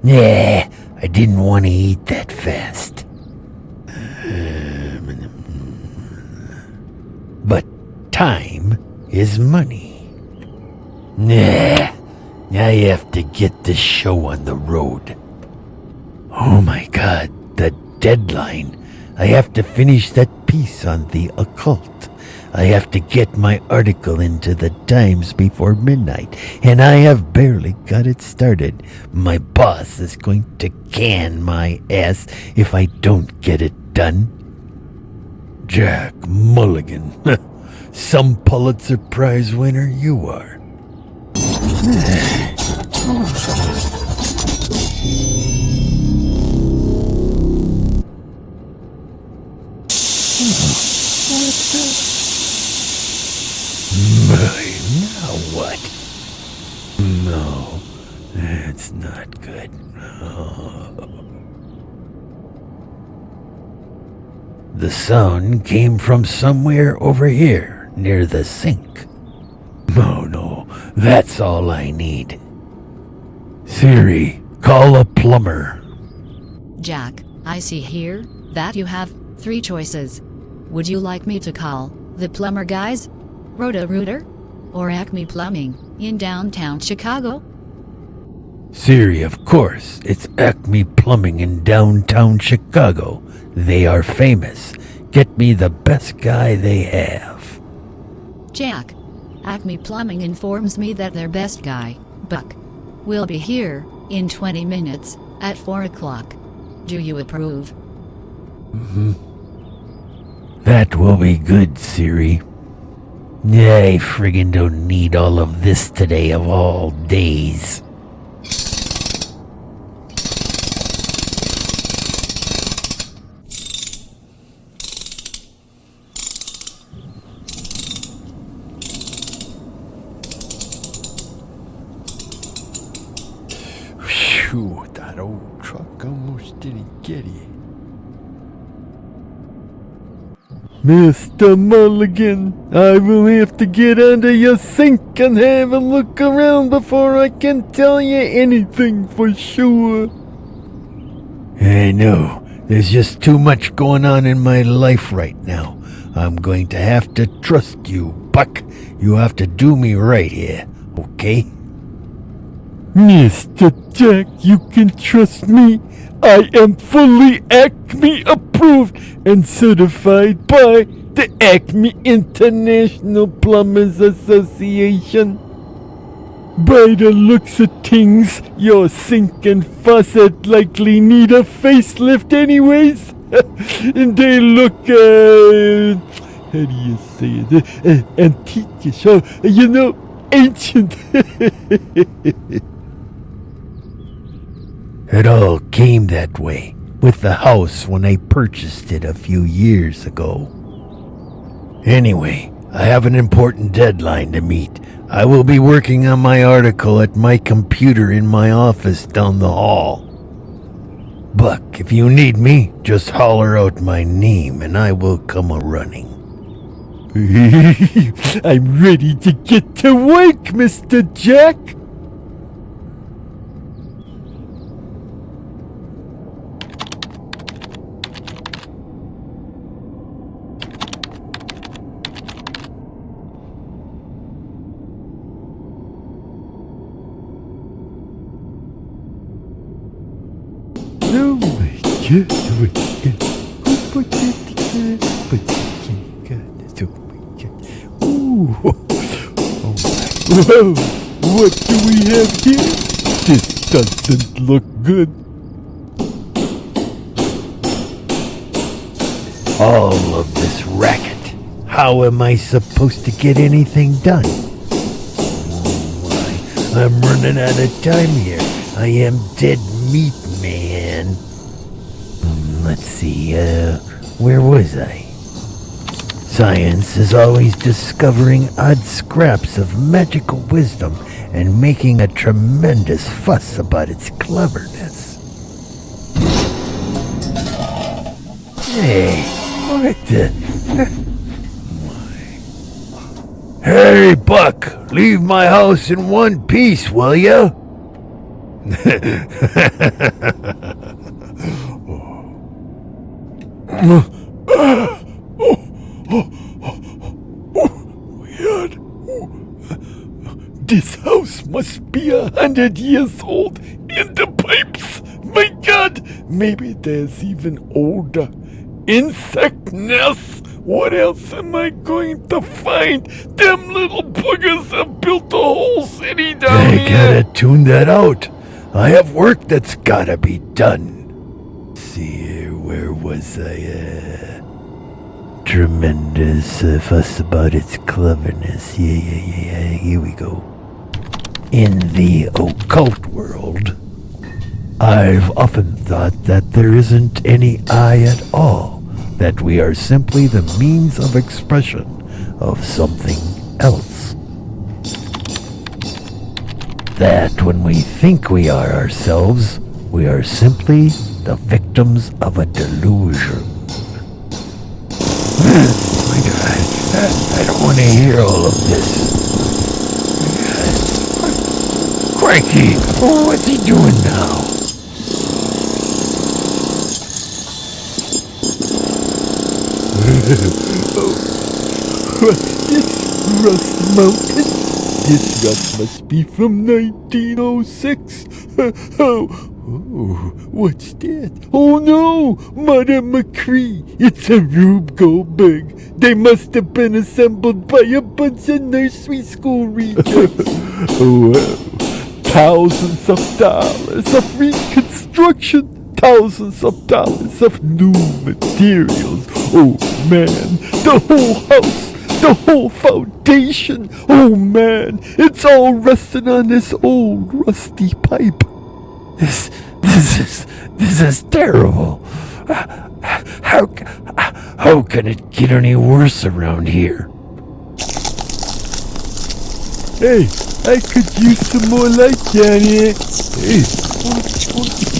Yeah, I didn't want to eat that fast. But time is money. Nah, I have to get this show on the road. Oh my God, the deadline. I have to finish that piece on the occult. I have to get my article into the Times before midnight, and I have barely got it started. My boss is going to can my ass if I don't get it done. Jack Mulligan, some Pulitzer Prize winner you are. Now what? No, that's not good. The sound came from somewhere over here, near the sink. No, that's all I need. Siri, call a plumber. Jack, I see here that you have 3 choices. Would you like me to call the plumber guys, Roto-Rooter, or Acme Plumbing in downtown Chicago? Siri, of course, it's Acme Plumbing in downtown Chicago. They are famous. Get me the best guy they have. Jack, Acme Plumbing informs me that their best guy, Buck, will be here in 20 minutes at 4 o'clock. Do you approve? That will be good, Siri. I friggin' don't need all of this today of all days. Phew, that old truck almost didn't get it. Mr. Mulligan, I will have to get under your sink and have a look around before I can tell you anything for sure. I know. There's just too much going on in my life right now. I'm going to have to trust you, Buck. You have to do me right here, okay? Mr. Jack, you can trust me. I am fully Acme approved and certified by the Acme International Plumbers Association. By the looks of things, your sink and faucet likely need a facelift anyways. And they look, how do you say it? Antique-ish, ancient. It all came that way with the house when I purchased it a few years ago. Anyway, I have an important deadline to meet. I will be working on my article at my computer in my office down the hall. Buck, if you need me, just holler out my name and I will come a-running. I'm ready to get to work, Mr. Jack. Oh my God, what's that? Who put that together? Oh my God. Ooh. Oh my. Whoa. What do we have here? This doesn't look good. All of this racket. How am I supposed to get anything done? Oh my. I'm running out of time here. I am dead meat, man. Let's see, where was I? Science is always discovering odd scraps of magical wisdom and making a tremendous fuss about its cleverness. Hey, what the... Hey, Buck, leave my house in one piece, will ya? Weird. This house must be 100 years old in the pipes. My God, maybe there's even older insect nests. What else am I going to find? Them little buggers have built a whole city down here. I gotta tune that out. I have work that's gotta be done. Let's see here, where was I? Tremendous fuss about its cleverness. Yeah, here we go. In the occult world, I've often thought that there isn't any I at all. That we are simply the means of expression of something else. That when we think we are ourselves, we are simply the victims of a delusion. My God, I don't want to hear all of this. Crikey, what's he doing now? What's this? Rust Mountain? This rust must be from 1906. Oh, what's that? Oh no, Mother McCree. It's a Rube Goldberg. They must have been assembled by a bunch of nursery school rejects. Well, thousands of dollars of reconstruction. Thousands of dollars of new materials. Oh man, the whole house, the whole foundation. Oh man, it's all resting on this old rusty pipe. This is terrible. How can it get any worse around here? Hey, I could use some more light down here. Hey,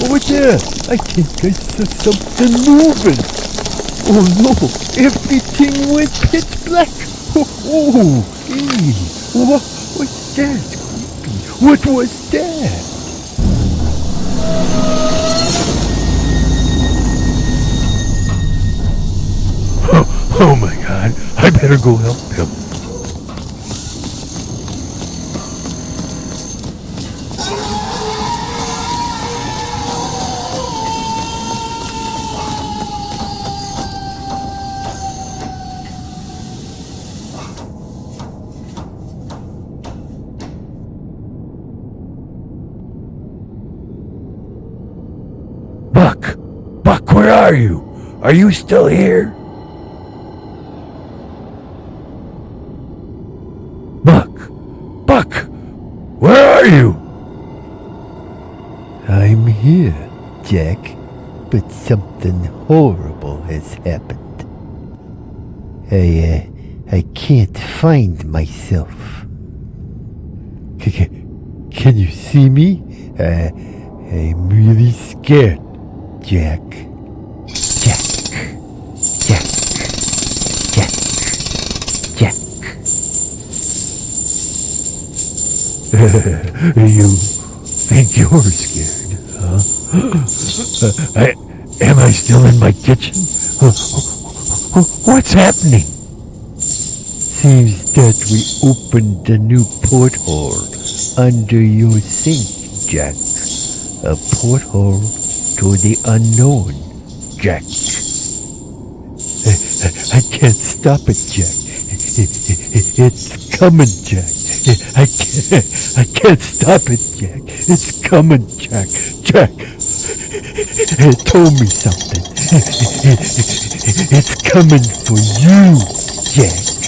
over there. I think I saw something moving. Oh no, everything went pitch black. Oh, hey, what's that? Creepy. What was that? Oh my God, I better go help him. Buck, where are you? Are you still here? Buck, where are you? I'm here, Jack, but something horrible has happened. I can't find myself. Can you see me? I'm really scared. Jack. You think you're scared, huh? Am I still in my kitchen? What's happening? Seems that we opened a new porthole under your sink, Jack. A porthole to the unknown, Jack. I can't stop it, Jack. It's coming, Jack. I can't stop it, Jack. It's coming, Jack. Jack, it told me something. It's coming for you, Jack.